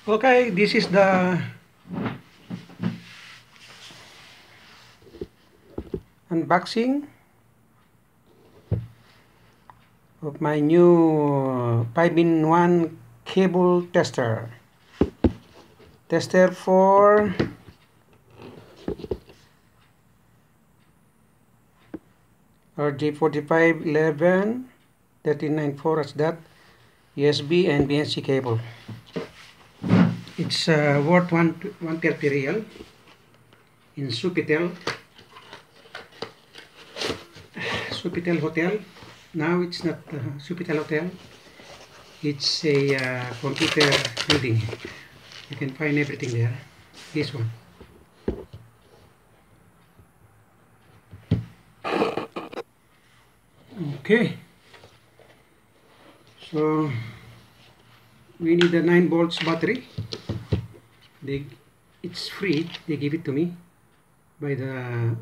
Okay, this is the unboxing of my new 5-in-1 cable tester for RJ45 11 1394 as that USB and BNC cable. It's worth 130 real in Supitel Hotel. Now it's not Supitel Hotel. It's a computer building. You can find everything there. This one. Okay. So we need a 9 volts battery. It's free. They give it to me by the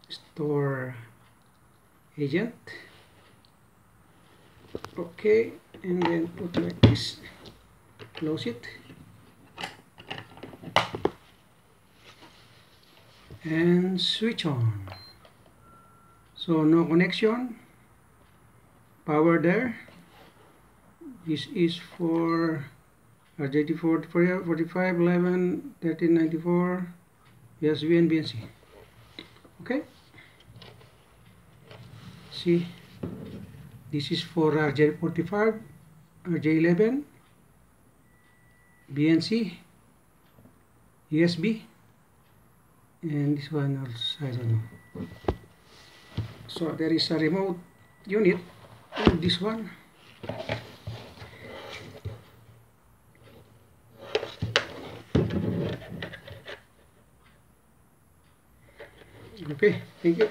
store agent. Okay, and then put like this. Close it. And switch on. So no connection. Power there. This is for RJ45 11 1394 USB and BNC. Okay. See, this is for RJ45, RJ11, BNC, USB, and this one also I don't know. So there is a remote unit. This one. Okay, thank you.